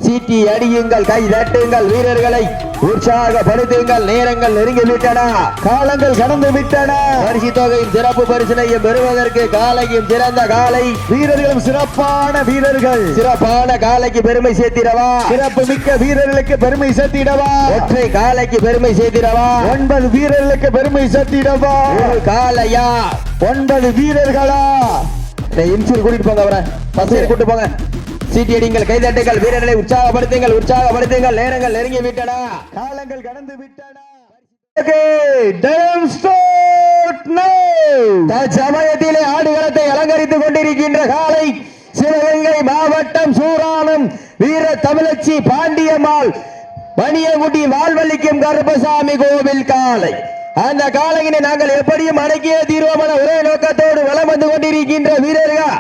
சீட்டி அடியுங்கள், கை தட்டுங்கள், வீரர்களை உற்சாகப்படுத்துங்கள். நேரங்கள் நெருங்கிவிட்டன, காலங்கள் கடந்து விட்டன. பரிசு தொகையும் சிறப்பு பரிசனையும் பெறுவதற்கு காலையும் சிறந்த காலை, வீரர்களும் சிறப்பான வீரர்கள். சிறப்பான காலைக்கு பெருமை சேர்த்திடவா, சிறப்பு மிக்க வீரர்களுக்கு பெருமை சேர்த்திடவா, ஒற்றை காலைக்கு பெருமை சேர்த்திடவா, 9 வீரர்களுக்கு பெருமை சேர்த்திடவா. ஒரு காலையா 9 வீரர்களா? இன்சூர் கூட்டிட்டு போங்க, அவரை பசங்க கூட்டு போங்க. சீட்டி அடிங்கள், கைதட்டுங்கள், வீரர்களை உற்சாகப்படுத்துங்கள், உற்சாகப்படுத்துங்கள். நேரங்கள் நெருங்கி விட்டன, காலங்கள் கடந்து விட்டன. சமயத்திலே ஆடுகளத்தை அலங்கரித்துக் கொண்டிருக்கின்ற காலை சிவகங்கை மாவட்டம் சூராணம் வீர தமிழச்சி பாண்டியம்மாள் மணியங்குடி வாழ்வழிக்கும் கருப்பசாமி கோவில் காலை. அந்த காலையினை நாங்கள் எப்படியும் அடக்கிய தீர்வமான ஒரே நோக்கத்தோடு வலம் வந்து கொண்டிருக்கின்ற வீரர்கள்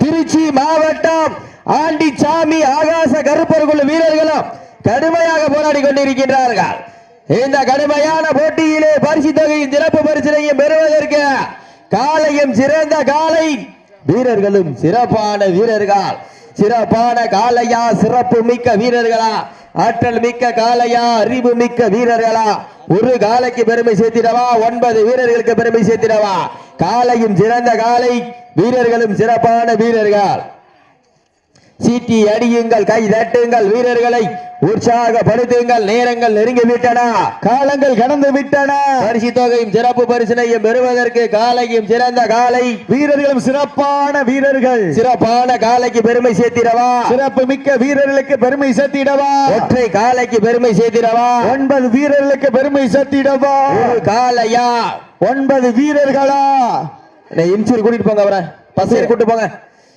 திருச்சி மாவட்டம் ஆண்டிச்சாமி ஆகாச கருப்பர்கள் வீரர்களும் கடுமையாக போராடி கொண்டிருக்கின்றார்கள். இந்த கடுமையான போட்டியிலே பரிசு தொகையும் சிறப்பு பரிசனையும் பெறுவதற்கு காலையும் சிறந்த காலை, வீரர்களும் சிறப்பான வீரர்கள். சிறப்பான காலையா, சிறப்பு மிக்க வீரர்களா, ஆற்றல் மிக்க காலையா, அறிவு மிக்க வீரர்களா? ஒரு காலைக்கு பெருமை சேர்த்திடவா, 9 வீரர்களுக்கு பெருமை சேர்த்திடவா? காலையும் சிறந்த காலை, வீரர்களும் சிறப்பான வீரர்கள். சீட்டி அடியுங்கள், கை தட்டுங்கள், வீரர்களை உற்சாகப்படுத்துங்கள். நேரங்கள் நெருங்கி விட்டன, காலங்கள் கடந்து விட்டன. பரிசு தொகையும் சிறப்பு பரிசனையும் பெறுவதற்கு காலையும் சிறந்த காலை, வீரர்களும் சிறப்பான வீரர்கள். சிறப்பான காலைக்கு பெருமை சேர்த்திடவா, சிறப்பு மிக்க வீரர்களுக்கு பெருமை சேர்த்திடவா, ஒற்றை காலைக்கு பெருமை சேர்த்திடவா, 9 வீரர்களுக்கு பெருமை சேர்த்திடவா. ஒரு காலையா 9 வீரர்களா? இன்சூர் கூட்டிட்டு போங்க, அவரை பசங்க கூட்டு போங்க.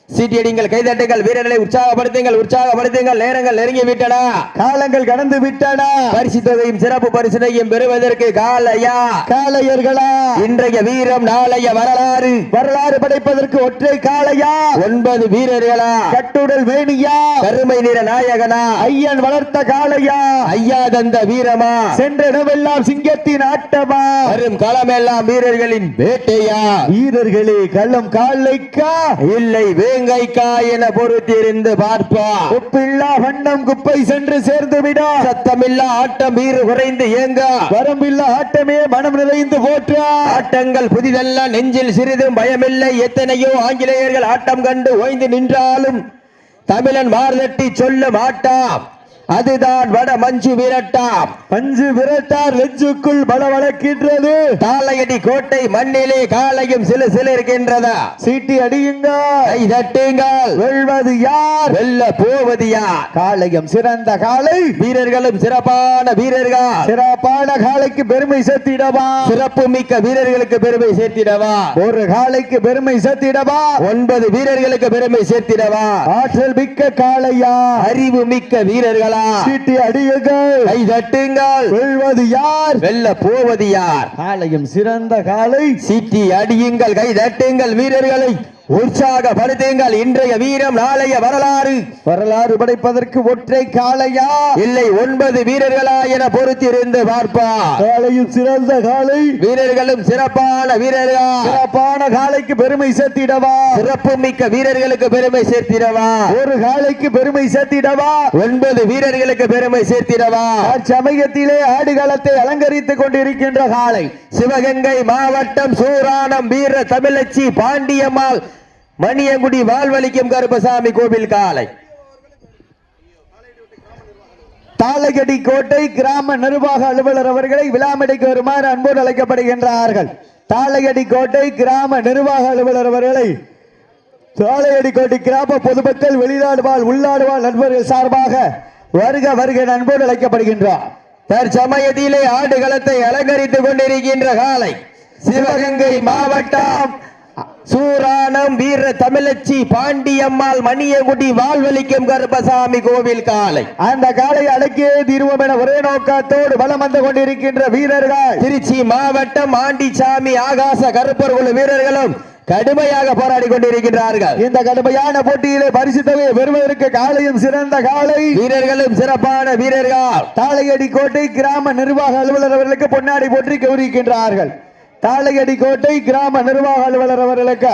சீட்டி அடிங்கள், கைதட்டுங்கள், வீரர்களை உற்சாகப்படுத்துங்கள், உற்சாகப்படுத்துங்கள். நேரங்கள் நெருங்கி விட்டன, காலங்கள் கடந்து விட்டன. பரிசு தொகையும் சிறப்பு பரிசனையும் பெறுவதற்கு காலையா காளையர்களா? இன்றைய வீரம் நாளைய வரலாறு, வரலாறு படைப்பதற்கு ஒற்றை காளையா? 9 வீரர்களா? கட்டுடல் வேணியா? கருமை நிற நாயகனா? ஐயன் வளர்த்த காளையா? ஐயா தந்த வீரமா? சென்ற இடமெல்லாம் சிங்கத்தின் ஆட்டமா? வரும் களமெல்லாம் வீரர்களின் வேட்டையா? வீரர்களே களம் காளைக்கா இல்லை வேங்கைக்கா என பொறுத்திருந்து பார்ப்பா. உப்பில்லா வண்ணம் குப்பை சென்று சேர்ந்து விடா. சத்தமில்லா ஆட்டம் வீறு குறைந்து ஏங்க, வரம்பில்லா ஆட்டமே மனம் நிறைந்து போற்றா. ஆட்டங்கள் புதிதல்ல, நெஞ்சில் சிறிதும் பயமில்லை. எத்தனையோ ஆங்கிலேயர்கள் ஆட்டம் கண்டு ஓய்ந்து நின்றாலும் தமிழன் மார்தட்டி சொல்ல மாட்டாம், அதுதான் வட மஞ்சு விரட்டாம். பஞ்சு விரட்டார் நெஞ்சுக்குள் பலவளக்கின்றது. தாளையடி கோட்டை மண்ணிலே காலையும் சிலு சிலிருக்கின்றதா. சீட்டி அடியுங்கள், கை தட்டுங்கள், வெல்வது யார்? வெல்ல போவது யார்? காளையம் சிறந்த காளை, வீரர்களும் சிறப்பான வீரர்கள். சிறப்பான காளைக்கு பெருமை சேர்த்திடவா, சிறப்பு மிக்க வீரர்களுக்கு பெருமை சேர்த்திடவா. ஒரு காளைக்கு பெருமை சேர்த்திடவா, 9 வீரர்களுக்கு பெருமை சேர்த்திடவா. ஆற்றல் மிக்க காளையா, அறிவு மிக்க வீரர்களா? சீட்டி அடியுங்கள், கை தட்டுங்கள், வெல்வது யார்? வெல்ல போவது யார்? காளையம் சிறந்த காளை. சீட்டி அடியுங்கள், கை தட்டுங்கள், வீரர்களை உற்சாகப்படுத்துங்கள். இன்றைய வீரம் நாளைய வரலாறு, வரலாறு படைப்பதற்கு ஒற்றை காளையா? இல்லை 9 வீரர்களா என பொறுத்திருந்து பார்ப்பா. காளையும் சிறந்த காளை, வீரர்களும் சிறப்பான வீரர்கள். சிறப்பான காளைக்கு பெருமை சேர்த்திடவா, சிறப்பு மிக்க வீரர்களுக்கு பெருமை சேர்த்திடவா. ஒரு காளைக்கு பெருமை சேர்த்திடவா, 9 வீரர்களுக்கு பெருமை சேர்த்திடவா. சமயத்திலே ஆடுகளத்தை அலங்கரித்துக் கொண்டிருக்கின்ற காளை சிவகங்கை மாவட்டம் சூராணம் வீர தமிழச்சி பாண்டியம்மாள் மணியங்குடி வாழ்வழிக்கும் கருப்பசாமி கோவில் காலை. தாளகடி கோட்டை கிராம நிர்வாக அலுவலர் அவர்களை விழாமடைக்கு வருமாறு அன்போடு அழைக்கப்படுகின்றார்கள். தாளகடி கோட்டை கிராம நிர்வாக அலுவலர் அவர்களை தாளகடி கோட்டை கிராம பொதுமக்கள் வெளிநாடு வாழ் உள்நாடு வாழ் நண்பர்கள் சார்பாக வருக வருக அன்போடு அழைக்கப்படுகின்றார். தற்சமயத்திலே ஆடுகளத்தை அலங்கரித்துக் கொண்டிருக்கின்ற காலை சிவகங்கை மாவட்டம் சூராணம் வீர தமிழச்சி பாண்டியம்மாள் மணியங்குடி வாழ்வழிக்கும் கருப்பசாமி கோவில் காலை. அந்த காலை அடக்கிய தீர்வோம் என ஒரே நோக்கத்தோடு வலம் வந்து கொண்டிருக்கின்ற வீரர்கள் திருச்சி மாவட்டம் ஆண்டிச்சாமி ஆகாச கருப்பர்கள் வீரர்களும் கடுமையாக போராடி கொண்டிருக்கின்றார்கள். இந்த கடுமையான போட்டியிலே பரிசு தொகையை பெறுவதற்கு காலையும் சிறந்த காலை, வீரர்களும் சிறப்பான வீரர்கள். தாளையடி கோட்டை கிராம நிர்வாக அலுவலர் அவர்களுக்கு பொன்னாடி போற்றி கௌரவிக்கின்றார்கள். தாளையடி கோட்டை கிராம நிர்வாக அலுவலர் அவர்களுக்கு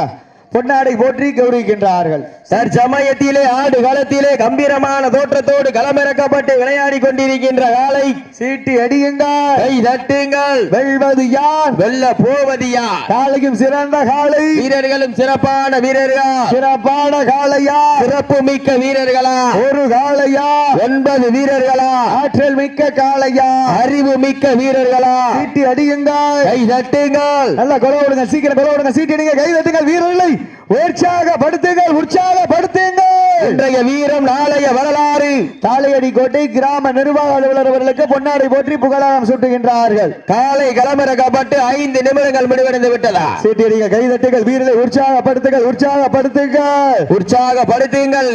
பொன்னாடை போற்றி கௌரவிக்கின்றார்கள். தற்சமயத்திலே ஆடு களத்திலே கம்பீரமான தோற்றத்தோடு களமிறக்கப்பட்டு விளையாடி கொண்டிருக்கின்ற காலை சீட்டி அடியுங்கள், கை தட்டுங்கள். வெல்வது யார், வெல்ல போவது யார்? காலையும் சிறந்த காலை, வீரர்களும் சிறப்பான வீரர்களா, சிறப்பான காளையா, சிறப்பு மிக்க வீரர்களா, ஒரு காளையா, 9 வீரர்களா, ஆற்றல் மிக்க காளையா, அறிவு மிக்க வீரர்களா, சீட்டி அடியுங்கள், கை தட்டுங்கள். நல்ல கொலை விடுங்க, சீக்கிரம் கொலை விடுங்க, சீட்டி அடிங்க, கை தட்டுங்கள். வீரர்களை உற்சாகப்படுத்துங்கள், உற்சாகப்படுத்துங்கள். இன்றைய வீரம் நாளைய வரலாறு. தாளையடி கோட்டை கிராம நிர்வாக அலுவலர் அவர்களுக்கு பொன்னாடை போற்றி புகழாரம் சூட்டுகின்றார்கள். காலை களமிறக்கப்பட்டு 5 நிமிடங்கள் முடிவடைந்து விட்டதா? சீட்டி அடிங்க, கை தட்டுங்கள், வீரர்களை உற்சாகப்படுத்துங்கள், உற்சாகப்படுத்துங்கள், உற்சாகப்படுத்துங்கள்.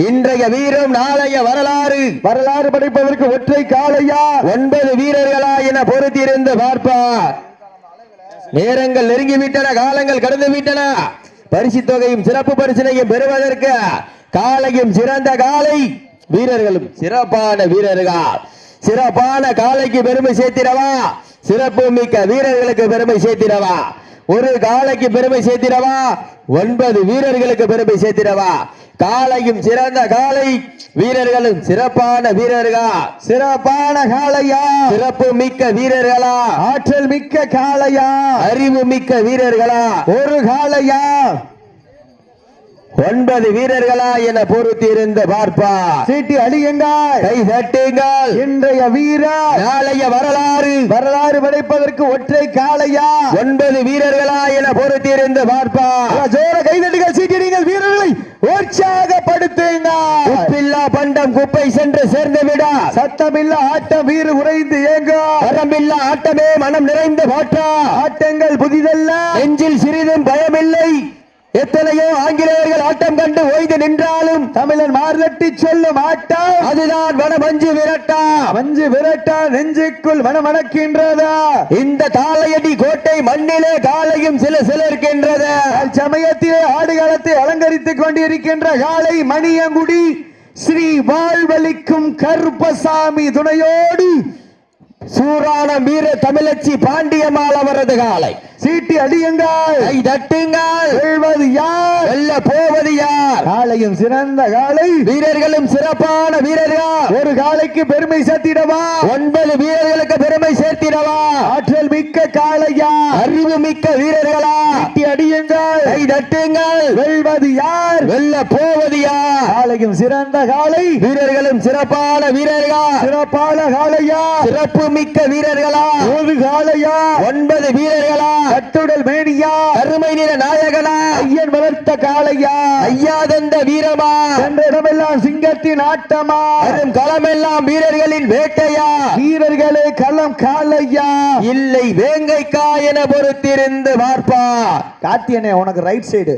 இன்றைய வீரம் நாளைய வரலாறு. வரலாறு படைப்பதற்கு ஒற்றை காளையா, 9 வீரர்களா என பொறுத்திருந்து பார்ப்பார். நேரங்கள் நெருங்கிவிட்டன, காலங்கள் கடந்து விட்டன. பரிசு தொகையும் சிறப்பு பரிசினையும் பெறுவதற்கு காலையும் சிறந்த காலை, வீரர்களும் சிறப்பான வீரர்கள். சிறப்பான காலைக்கு பெருமை சேர்த்திடவா, சிறப்பு மிக்க வீரர்களுக்கு பெருமை சேர்த்திடவா, ஒரு காலைக்கு பெருமை சேர்த்திடவா, 9 வீரர்களுக்கு பெருமை சேர்த்திடவா? காலையும் சிறந்த காலை, வீரர்களும் சிறப்பான வீரர்கள். சிறப்பான காளையா, சிறப்பு மிக்க வீரர்களா, ஆற்றல் மிக்க காளையா, அறிவு மிக்க வீரர்களா, ஒரு காளையா, 9 வீரர்களா என பொறுத்திருந்து பார்ப்பார். சீட்டி அடியுங்கள், கை தட்டுங்கள். இன்றைய வீரர் நாளைய வரலாறு. வரலாறு படைப்பதற்கு ஒற்றை காளையா, 9 வீரர்களா என பொறுத்திருந்து பார்ப்பார். ஜோர கை தட்டுங்கள், சீட்டி அடிங்கள், வீரர்களை உற்சாகப்படுத்துங்கள். உப்பில்லா பண்டம் குப்பை சென்று சேர்ந்து விட, சத்தமில்லா ஆட்டம் வீறு உறைந்து ஏங்க, வரம்பில்லா ஆட்டமே மனம் நிறைந்து போற்றா. ஆட்டங்கள் புதிதல்ல, நெஞ்சில் சிறிதும் பயமில்லை. எத்தனையோ ஆங்கிலேயர்கள் ஆட்டம் கண்டு ஓய்ந்து நின்றாலும் தமிழன் மார்கட்டி சொல்லும் ஆட்டம் அதுதான் மனமஞ்சு விரட்டா. மஞ்சு விரட்டா நெஞ்சுக்குள் மனமணக்கின்றதா. இந்த தாளையடி கோட்டை மண்ணிலே காலையும் சிலர்க்கின்றது. சமயத்திலே ஆடுகளத்தை அலங்கரித்துக் கொண்டிருக்கின்ற காலை மணியங்குடி ஸ்ரீ வாழ்வளிக்கும் கருப்பசாமி துணையோடு சூரான வீர தமிழச்சி பாண்டியம்மாள் அவரது காலை. சீட்டி அடியுங்கள், கை தட்டுங்கள். வெல்வது யார், வெல்ல போவது யார்? காலையும் சிறந்த காலை, வீரர்களும் சிறப்பான வீரர்கள். ஒரு காலைக்கு பெருமை சேர்த்திடவா, 9 வீரர்களுக்கு பெருமை சேர்த்திடவா? ஆற்றல் மிக்க காளையா, அறிவு மிக்க வீரர்களா? சீட்டி அடியுங்கள், கை தட்டுங்கள். வெல்வது யார், வெல்ல போவது யார்? காலையும் சிறந்த காலை, வீரர்களும் சிறப்பான வீரர்கள். சிறப்பான காளையா, சிறப்பு மிக்க வீரர்களா? ஒரு காளையா, 9 வீரர்களா? கட்டுடல் மேனியா, கருமை நிற நாயகனா? ஐயன் வளர்த்த காளையா, ஐயாதந்த வீரமா? சென்ற இடமெல்லாம் சிங்கத்தின் ஆட்டமா, வரும் களமெல்லாம் வீரர்களின் வேட்டையா? வீரர்களே களம் காளையா, இல்லை வேங்கைக்கா என பொறுத்திருந்து பார்ப்பார். காத்தியனே உனக்கு ரைட் சைடு.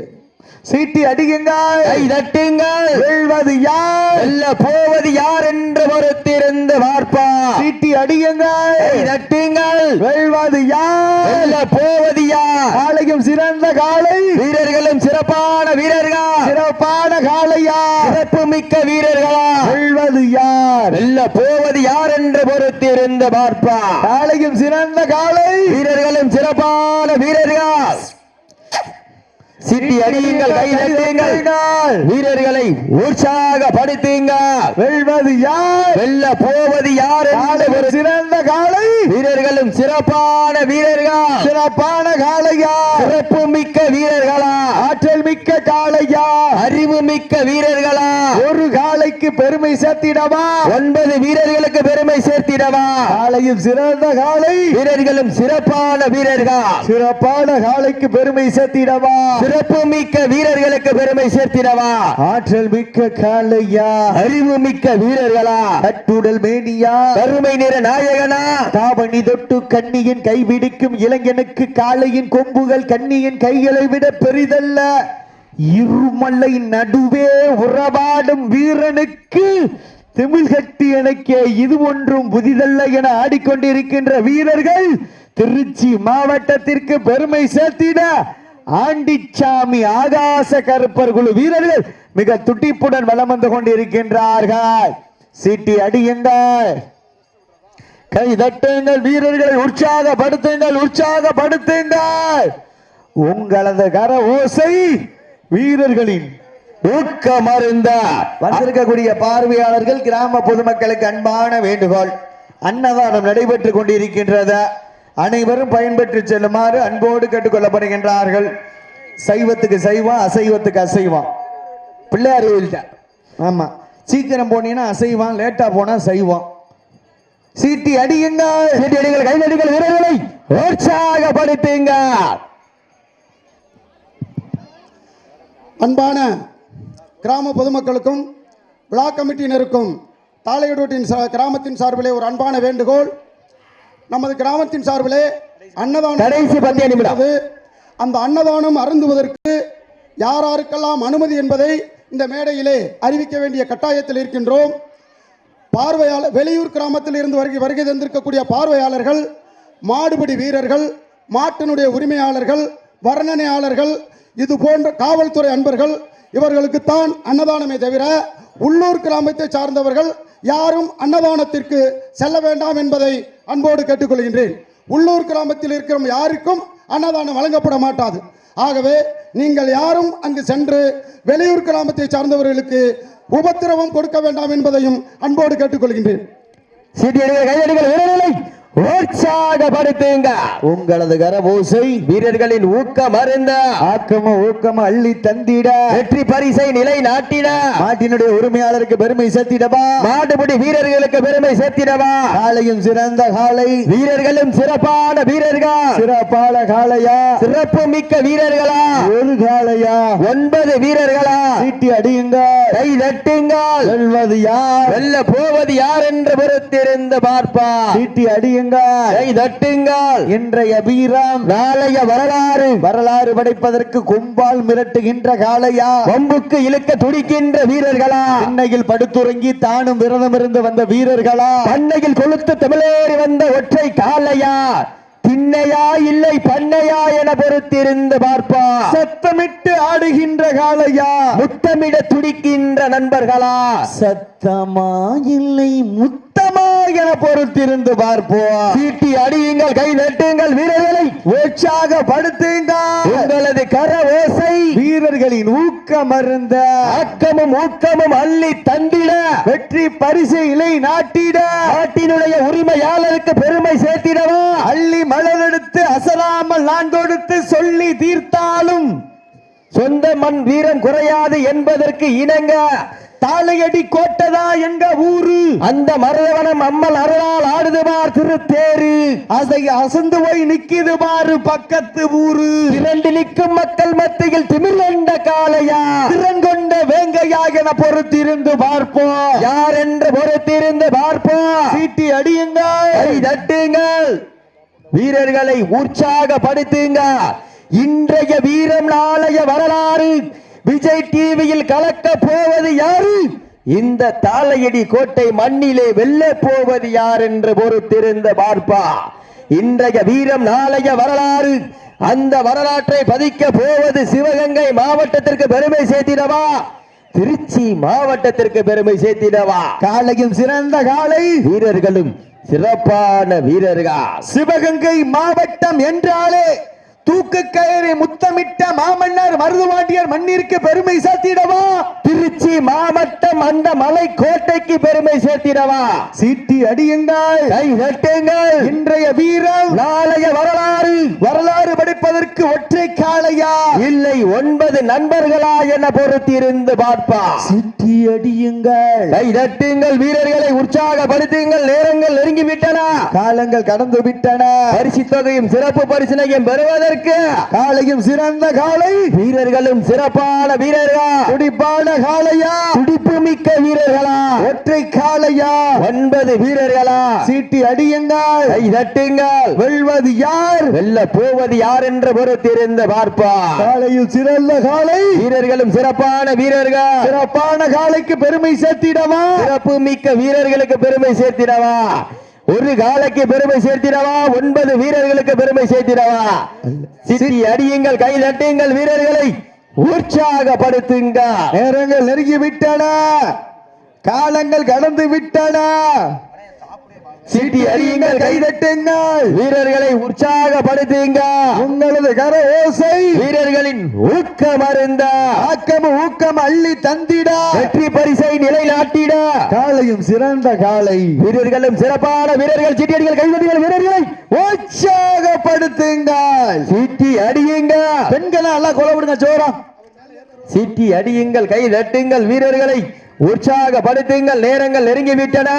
சீட்டி அடியுங்கள், கை தட்டுங்கள். வெல்வது யார், வெல்ல போவது யார் என்று பொறுத்திருந்து பார்ப்பார். சீட்டி அடியுங்கள், கை தட்டுங்கள். வெல்வது யார், வெல்ல போவது யார்? காலையும் சிறந்த காலை, வீரர்களும் சிறப்பான வீரர்கள். சிறப்பான காளையா, சிறப்பு மிக்க வீரர்களா? வெல்வது யார், வெல்ல போவது யார் என்று பொறுத்திருந்து பார்ப்பார். காலையும் சிறந்த காலை, வீரர்களும் சிறப்பான வீரர்கள். சிட்டி அடியுங்கள், கை தட்டுங்கள். வீரர்களை உற்சாகப்படுத்துங்கள். வெல்வது யார், வெல்ல போவது யார் என்று காலையும் சிறந்த காலை, வீரர்களும் சிறப்பான வீரர்கள். சிறப்பான காளையா, சிறப்பு மிக்க வீரர்களா? ஆற்றல் மிக்க காளையா, அறிவு மிக்க வீரர்களா? ஒரு காளைக்கு பெருமை சேர்த்திடவா, 9 வீரர்களுக்கு பெருமை சேர்த்திடவா? காலையும் சிறந்த காலை, வீரர்களும் சிறப்பான வீரர்கள். சிறப்பான காளைக்கு பெருமை சேர்த்திடவா, சிறப்பு மிக்க வீரர்களுக்கு பெருமை சேர்த்திடவா? ஆற்றல் மிக்க காளையா, அறிவு மிக்க வீரர்களா? கட்டுடல் மேனியா, கருமை நிற நாயகனா? தாவணி தொட்டு கண்ணியின் கைபிடிக்கும் இளைஞனுக்கு காளையின் கொம்புகள் கண்ணியின் கைகளை விட பெரிதல்ல. இருமலை நடுவே உறவாடும் வீரனுக்கு திமிழ் கட்டி எனக்கே இது ஒன்றும் புதிதல்ல என ஆடிக்கொண்டிருக்கின்ற வீரர்கள் திருச்சி மாவட்டத்திற்கு பெருமை சேர்த்திட ஆண்டிச்சாமி ஆகாச கருப்பர் குழு வீரர்கள் மிக துட்டிப்புடன் வலம் வந்து கொண்டிருக்கின்றார்கள். சீட்டி அடியுங்கள், கை தட்டுங்கள், வீரர்களை உற்சாகப்படுத்துங்கள், உற்சாகப்படுத்துங்கள். உங்களது கர ஓசை வீரர்களின் ஊக்கமருந்த வந்திருக்கக்கூடிய பார்வையாளர்கள் கிராம பொதுமக்களுக்கு அன்பான வேண்டுகோள். அன்னதானம் நடைபெற்றுக் கொண்டிருக்கின்றது. அனைவரும் பயன்பெற்று செல்லுமாறு அன்போடு கேட்டுக்கொள்ளப்படுகின்றார்கள். சைவத்துக்கு சைவம், அசைவத்துக்கு அசைவம். பிள்ளையார் கோயில் ஆமா, சீக்கிரம் போனீங்கன்னா அசைவம், லேட்டா போனா சைவம். சீட்டி அடியுங்க, சீட்டி அடிகள், கைதடிகள், வீரர்களை உற்சாகப்படுத்துங்க. அன்பான கிராம பொதுமக்களுக்கும் விழா கமிட்டியினருக்கும் தாளையடோட்டின் கிராமத்தின் சார்பிலே ஒரு அன்பான வேண்டுகோள். நமது கிராமத்தின் சார்பிலே அன்னதானம் கடைசி 10 நிமிடம். அந்த அன்னதானம் அருந்துவதற்கு யாராருக்கெல்லாம் அனுமதி என்பதை இந்த மேடையிலே அறிவிக்க வேண்டிய கட்டாயத்தில் இருக்கின்றோம். பார்வையாளர், வெளியூர் கிராமத்தில் இருந்து வருகை தந்திருக்கக்கூடிய பார்வையாளர்கள், மாடுபிடி வீரர்கள், மாட்டினுடைய உரிமையாளர்கள், வர்ணனையாளர்கள், இது போன்ற காவல்துறை அன்பர்கள், இவர்களுக்குத்தான் அன்னதானமே தவிர உள்ளூர் கிராமத்தை சார்ந்தவர்கள் யாரும் அன்னதானத்திற்கு செல்ல வேண்டாம் என்பதை அன்போடு கேட்டுக்கொள்கின்றேன். உள்ளூர் கிராமத்தில் இருக்கிற யாருக்கும் அன்னதானம் வழங்கப்பட மாட்டாது. ஆகவே நீங்கள் யாரும் அங்கு சென்று வெளியூர் கிராமத்தை சார்ந்தவர்களுக்கு உபத்திரவம் கொடுக்க வேண்டாம் என்பதையும் அன்போடு கேட்டுக்கொள்கின்றேன். சீட்டியடிகள், கைதடிகள், வீரர்களை உற்சாகப்படுத்துங்க. உங்களது கரபூசை வீரர்களின் ஊக்கம் அருந்த ஆக்கம ஊக்கம அள்ளி தந்திட வெற்றி பரிசை நிலை நாட்டிட நாட்டினுடைய உரிமையாளருக்கு பெருமை சேர்த்திடவா, மாடுபிடி வீரர்களுக்கு பெருமை சேர்த்திடவா. காலையும் சிறந்த காலை, வீரர்களும் சிறப்பான வீரர்கள், சிறப்பான காளையா, சிறப்பு மிக்க வீரர்களா, ஒரு காளையா, 9 வீரர்களா. சீட்டி அடியுங்க, கை தட்டுங்கள். வெல்வது யார், வெல்ல போவது யார் என்று பொறுத்திருந்து பார்ப்பா. சீட்டி அடியுங்க, கை தட்டுங்கள். இன்றைய வீரம் நாளைய வரலாறு, வரலாறு படைப்பதற்கு கொம்பால் மிரட்டுகின்ற காளையா, கொம்புக்கு இழுக்க துடிக்கின்ற வீரர்களா, சென்னையில் படுத்துறங்கி தானும் விரதம் இருந்து வந்த வீரர்களா, பண்ணையில் கொளுத்து தமிழேறி வந்த ஒற்றை காளையா, திண்ணையா இல்லை பண்ணையா என பொறுத்திருந்து பார்ப்பா. சத்தமிட்டு ஆடுகின்ற காளையா, முத்தமிட துடிக்கின்ற நண்பர்களா, சத்தமா இல்லை முத்தமா என பொறுத்திருந்து பார்ப்போம். சீட்டி அடியுங்கள், கை தட்டுங்கள், வீரர்களை உற்சாகப்படுத்துங்கள். உங்களது கர ஓசை வீரர்களின் ஊக்கம் அருந்த ஆக்கமும் ஊக்கமும் அள்ளி தந்திட வெற்றி பரிசு இலை நாட்டிட நாட்டினுடைய உரிமையாளருக்கு பெருமை சேர்த்திடவா. அள்ளி மலரெடுத்து அசராமல் நான் கொடுத்து சொல்லி தீர்த்தாலும் சொந்த மண் வீரம் குறையாது என்பதற்கு இணங்க தாளையடி கோட்டதா எங்க ஊரு, அந்த மருதவனம் அம்மல் அருளால் ஆடுதுபார் திருத்தேரு, அதை அசந்து போய் நிக்கிது பாரு பக்கத்து ஊரு. இரண்டு நிற்கும் மக்கள் மத்தியில் திமிர்ந்த காளையா, திறங்கொண்ட வேங்கையா என பொறுத்திருந்து பார்ப்போம். யார் என்று பொறுத்திருந்து பார்ப்போம். சீட்டி அடியுங்கள், கை தட்டுங்கள், வீரர்களை உற்சாகப்படுத்துங்க. இன்றைய வீரம் நாளைய வரலாறு. விஜய் டிவியில் கலக்க போவது யாரு? இந்த தாளையடி கோட்டை மண்ணிலே வெல்ல போவது யார் என்று பொறுத்திருந்த பார்ப்பா. இன்றைய வீரம் நாளைய வரலாறு. அந்த வரலாற்றை பதிக்க போவது சிவகங்கை மாவட்டத்திற்கு பெருமை சேர்த்திடவா, திருச்சி மாவட்டத்திற்கு பெருமை சேர்த்திடவா. காலையும் சிறந்த காலை, வீரர்களும் சிறப்பான வீரர்கள். சிவகங்கை மாவட்டம் என்றாலே தூக்கு கயிறை முத்தமிட்ட மாமன்னர் மருதுவாண்டியர் மண்ணிற்கு பெருமை சேர்த்திடவா. திருச்சி மாவட்டம் அந்த மலை கோட்டைக்கு பெருமை சேர்த்திடவா. சீட்டி அடியுங்கள், கை தட்டுங்கள். இன்றைய வீரம் நாளைய வரலாறு. வரலாறு படைப்பதற்கு ஒற்றை காளையா இல்லை 9 நண்பர்களா என பொறுத்திருந்து பார்ப்பா. சீட்டி அடியுங்கள், கை தட்டுங்கள், வீரர்களை உற்சாகப்படுத்துங்கள். நேரங்கள் நெருங்கிவிட்டன, காலங்கள் கடந்து விட்டன. பரிசு தொகையும் சிறப்பு பரிசினையும் பெறுவதற்கு காலையும் சிறந்த காலை, வீரர்களும் சிறப்பான வீரர்கள். துடிப்பான காளையா, துடிப்பு மிக்க வீரர்களா, ஒற்றை காளையா, 9 வீரர்களா. சீட்டி அடியுங்கள், கை தட்டுங்கள். வெல்வது யார், வெல்ல போவது யார் என்று பொறுத்திருந்து பார்ப்பா. காலையில் சிறந்த காலை, வீரர்களும் சிறப்பான வீரர்கள். சிறப்பான காலைக்கு பெருமை சேர்த்திடவா, சிறப்பு மிக்க வீரர்களுக்கு பெருமை சேர்த்திடவா. ஒரு காலைக்கு பெருமை சேர்த்திடவா, 9 வீரர்களுக்கு பெருமை சேர்த்திடவா. சிட்டி அடியுங்கள், கை தட்டுங்கள், வீரர்களை உற்சாகப்படுத்துங்க. நேரங்கள் நெருங்கி விட்டன, காலங்கள் கடந்து விட்டன. சீட்டி அடியுங்கள், கைதட்டுங்கள், வீரர்களை உற்சாகப்படுத்துங்க. உங்களது கர ஓசை வீரர்களின் ஊக்கம் அருந்த, ஊக்கம் அள்ளி தந்திட, வெற்றி பரிசை நிலைநாட்டிட. காலையும் சிறந்த காலை, வீரர்களும் சிறப்பான வீரர்கள். சீட்டி அடிகள், கைதட்டுங்கள், வீரர்களை உற்சாகப்படுத்துங்கள். சீட்டி அடியுங்க, பெண்களை எல்லாம் கொலை விடுங்க ஜோரா. சீட்டி அடியுங்கள், கை தட்டுங்கள், வீரர்களை உற்சாகப்படுத்துங்கள். நேரங்கள் நெருங்கிவிட்டன,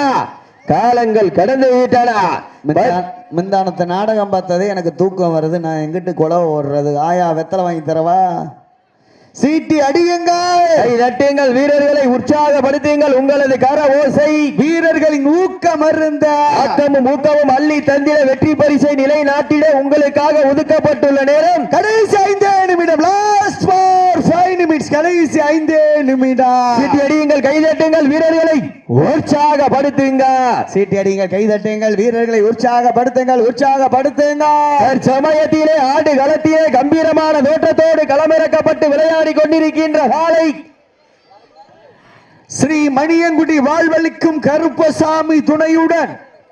காலங்கள் கடந்து விட்டன. முந்தானத்தை நாடகம் பார்த்ததே எனக்கு தூக்கம் வருது. நான் எங்கிட்டு கொலை ஓடுறது? ஆயா வெத்தலை வாங்கி தரவா? சீட்டி அடியுங்கள், கை தட்டுங்கள், வீரர்களை உற்சாகப்படுத்துங்கள். உங்களது கர ஓசை வீரர்களின் ஊக்கம் அருந்த, ஆக்கமும் ஊக்கமும் அள்ளி தந்திட, வெற்றி பரிசை நிலைநாட்டிட உங்களுக்காக ஒதுக்கப்பட்டுள்ள நேரம் கடைசி 5 நிமிடம். Last for 5 minutes. கடைசி 5 நிமிடம். சீட்டி அடியுங்கள், கை தட்டுங்கள், வீரர்களை உற்சாகப்படுத்துங்க. சீட்டி அடியுங்கள், கை தட்டுங்கள், வீரர்களை உற்சாகப்படுத்துங்கள், உற்சாகப்படுத்துங்கள். சமயத்திலே ஆடு களத்திலே கம்பீரமான தோற்றத்தோடு களமிறக்கப்பட்டு விளையாடி கொண்டிருக்கின்ற காலை ஸ்ரீ மணியங்குடி வாழ்வளிக்கும் கருப்பசாமி துணையுடன்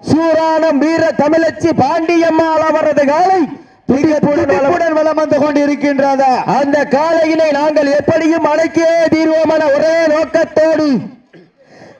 சூரானம் வீர தமிழச்சி பாண்டியம்மாள் அவரது காலை துடிப்புடன் வலம் வந்து கொண்டிருக்கின்றதா. அந்த காலையினை நாங்கள் எப்படியும் அடக்கியே தீர்வோம் என ஒரே நோக்கத்தோடு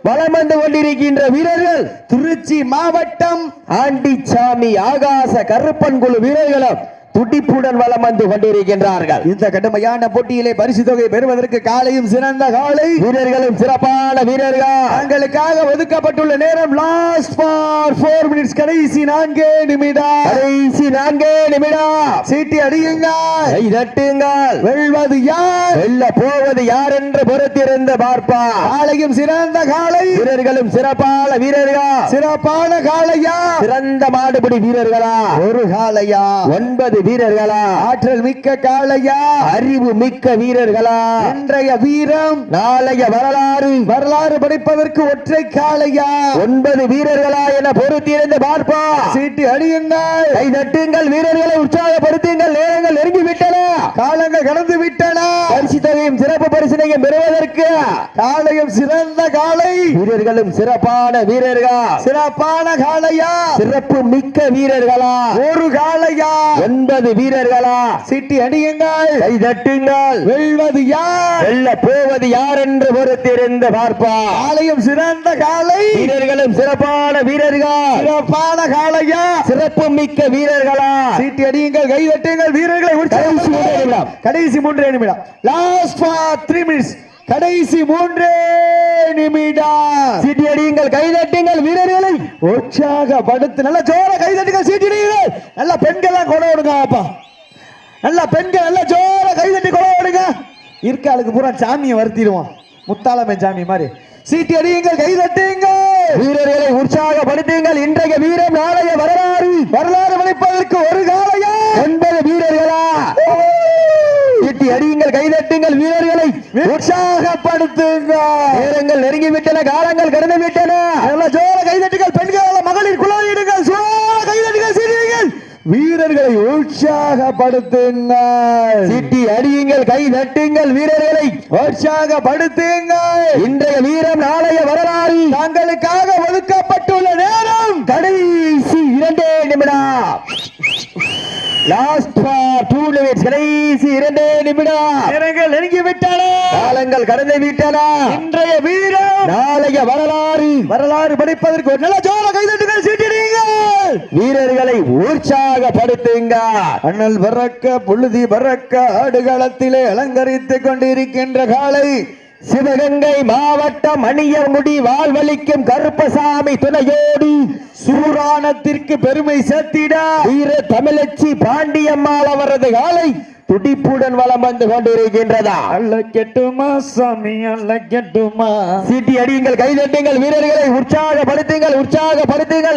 வலம் வந்து கொண்டிருக்கின்ற வீரர்கள் திருச்சி மாவட்டம் ஆண்டிச்சாமி ஆகாச கருப்பன் குழு வீரர்களும் துடிப்புடன் வலம் வந்து கொண்டிருக்கின்றார்கள். இந்த கடுமையான போட்டியிலே பரிசு தொகை பெறுவதற்கு காலையும் சிறந்த காலை, வீரர்களும் சிறப்பான வீரர்கள். தங்களுக்காக ஒதுக்கப்பட்டுள்ள நேரம் லாஸ்ட் ஃபார் 4 மினிட்ஸ். கடைசி 4 நிமிடம். கடைசி 4 நிமிடம். சீட்டி அடியுங்கள், கை தட்டுங்கள். வெல்வது யார், வெல்ல போவது யார் என்று பொறுத்திருந்து பார்ப்பா. காலையும் சிறந்த காலை, வீரர்களும் சிறப்பான வீரர்கள். சிறப்பான காலையா, சிறந்த மாடுபிடி வீரர்களா, ஒரு காலையா, 9 வீரர்களா, ஆற்றல் மிக்க காளையா, அறிவு மிக்க வீரர்களா, இன்றைய வீரம் நாளைய வரலாறு படைப்பதற்கு ஒற்றை காளையா, 9 வீரர்களா என பொறுத்திருந்து பார்ப்பா. சீட்டி அடியுங்கள், கை தட்டுங்கள், வீரர்களை உற்சாகப்படுத்துங்கள். நேரங்கள் நெருங்கி விட்டன, காலங்கள் கடந்து விட்டன. பரிசு தொகையும் சிறப்பு பரிசினையும் பெறுவதற்கு காளையும் சிறந்த காளை, வீரர்களும் சிறப்பான வீரர்கள். சிறப்பான காளையா, சிறப்பு மிக்க வீரர்களா, ஒரு காளையா, 9 வீரர்களா. சீட்டி அடியுங்கள், கை தட்டுங்கள். வெல்வது யார், வெல்ல போவது யார் என்று பொறுத்திருந்து பார்ப்பா. காளையும் சிறந்த காளை, வீரர்களும் சிறப்பான வீரர்கள். சிறப்பான காளையா, சிறப்பு மிக்க வீரர்களா. சீட்டி அடியுங்கள், கை தட்டுங்கள், வீரர்களை கடைசி 3 நிமிடம். Last for 3 minutes. கடைசி 3 நிமிடம். சீட்டி அடியுங்கள், கை தட்டுங்கள், வீரர்களை உற்சாகப்படுத்து. நல்ல ஜோர கை தட்டுங்கள், சீட்டி அடியுங்கள். நல்ல பெண்கள் கொலை விடுங்க அப்பா. நல்ல பெண்கள் நல்ல ஜோர கை தட்டி கொலை விடுங்க. இருக்காளுக்கு பூரா சாமியை வருத்திடுவான், முத்தாளமே சாமி மாதிரி. சீட்டி அடியுங்கள், கை தட்டுங்கள், வீரர்களை உற்சாகப்படுத்துங்கள். இன்றைய வீரம் நாளைய வரலாறு படைப்பதற்கு ஒரு காலையா, 9 வீரர்களா. சீட்டி அடியுங்கள், கை தட்டுங்கள், வீரர்களை உற்சாகப்படுத்துங்கள். நேரங்கள் நெருங்கிவிட்டன, காலங்கள் கடந்து விட்டன. நல்ல ஜோர கை தட்டுங்கள், பெண்கள் மகளிர் குழாயிடுங்கள், ஜோர கை தட்டுங்கள், சீட்டிடுங்கள், வீரர்களை உற்சாகப்படுத்துங்கள். சீட்டி அடியுங்கள், கை தட்டுங்கள், வீரர்களை உற்சாகப்படுத்துங்கள். இன்றைய வீரம் நாளைய வரலாறு தங்களுக்காக ஒதுக்கப்பட்டுள்ள நேரம் கடைசி 2 நிமிடம். Last for 2 minutes. கடைசி 2 நிமிடம். நேரங்கள் நெருங்கி விட்டன, காலங்கள் கடந்து விட்டன. இன்றைய வீரம் நாளைய வரலாறு படைப்பதற்கு ஒரு நல்ல ஜோர கைதட்டுங்கள், சீட்டிடுங்கள், வீரர்களை உற்சாகப்படுத்துங்க. அண்ணல் பறக்க புழுதி பறக்க ஆடுகளத்திலே அலங்கரித்துக் கொண்டிருக்கின்ற காலை சிவகங்கை மாவட்டம் மணியங்குடி வாழ்வளிக்கும் கருப்பசாமி துணையோடு சூரானத்திற்கு பெருமை சேர்த்திட வீர தமிழச்சி பாண்டியம்மாள் அவரது காலை துடிப்புடன் வலம் வந்து கொண்டிருக்கின்றதா. அல்ல கெட்டுமா சாமி, அல்ல கெட்டுமா. சீட்டி அடியுங்கள், கைதட்டுங்கள், வீரர்களை உற்சாகப்படுத்துங்கள்.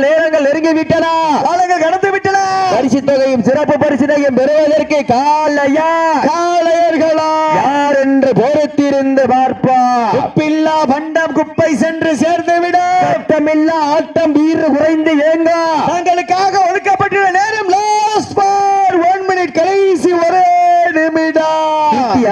நேரங்கள் நெருங்கி விட்டன, காலங்கள் கடந்து விட்டன. பரிசு தொகையும் சிறப்பு பரிசினையும் பெறுவதற்கு காளையர்களா யார் என்று பொறுத்திருந்து பார்ப்பா. குப்பில்லா பண்டம் குப்பை சென்று சேர்ந்து விட, ஆட்டமில்லா ஆட்டம் வீறு குறைந்து ஏங்க. தங்களுக்காக ஒதுக்கப்பட்டுள்ள நேரம் லாஸ்ட் ஃபார் 1 மினிட். கடைசி 1 நிமிடம்.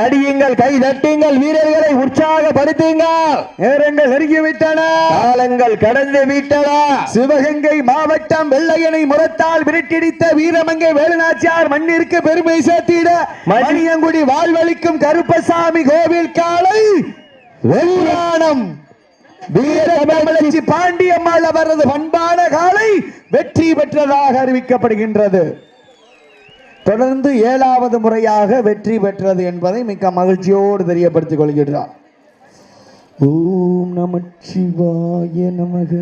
அடியுங்கள், கை தட்டுங்கள், வீரர்களை உற்சாகப்படுத்துங்கள். நேரங்கள் நெருங்கிவிட்டன, காலங்கள் கடந்து விட்டன. சிவகங்கை மாவட்டம் வெள்ளையனை முரத்தால் விரட்டிடித்த வீரமங்கை வேலுநாச்சியார் மண்ணிற்கு பெருமை சேர்த்திட மணியங்குடி வாழ்வளிக்கும் கருப்பசாமி கோவில் காலை வெள்ளானம் வீரமலர்ச்சி பாண்டியம்மாள் அவரது பண்பான காலை வெற்றி பெற்றதாக அறிவிக்கப்படுகின்றது. தொடர்ந்து 7வது முறையாக வெற்றி பெற்றது என்பதை மிக்க மகிழ்ச்சியோடு தெரியப்படுத்திக் கொள்கிறார். ஓம் நமச்சிவாய நமக.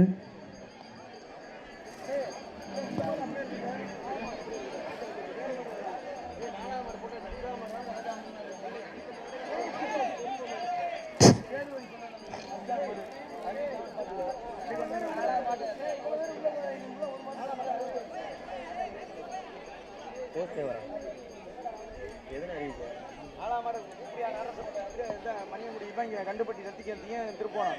கண்டுபட்டி ரத்திக்கிறதையும் திருப்போம்.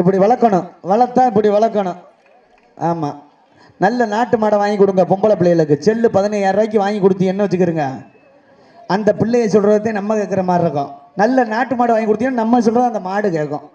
இப்படி வளர்க்கணும், வளர்த்தா இப்படி வளர்க்கணும். ஆமா, நல்ல நாட்டு மாடை வாங்கி கொடுங்க. பொம்பளை பிள்ளைகளுக்கு செல்லு 15,000 ரூபாய்க்கு வாங்கி கொடுத்து என்ன வச்சுக்கிறங்க, அந்த பிள்ளைய சொல்றதே நம்ம கேட்குற மாதிரி இருக்கும். நல்ல நாட்டு மாடு வாங்கி கொடுத்தீங்கன்னா நம்ம சொல்றது அந்த மாடு கேட்கும்.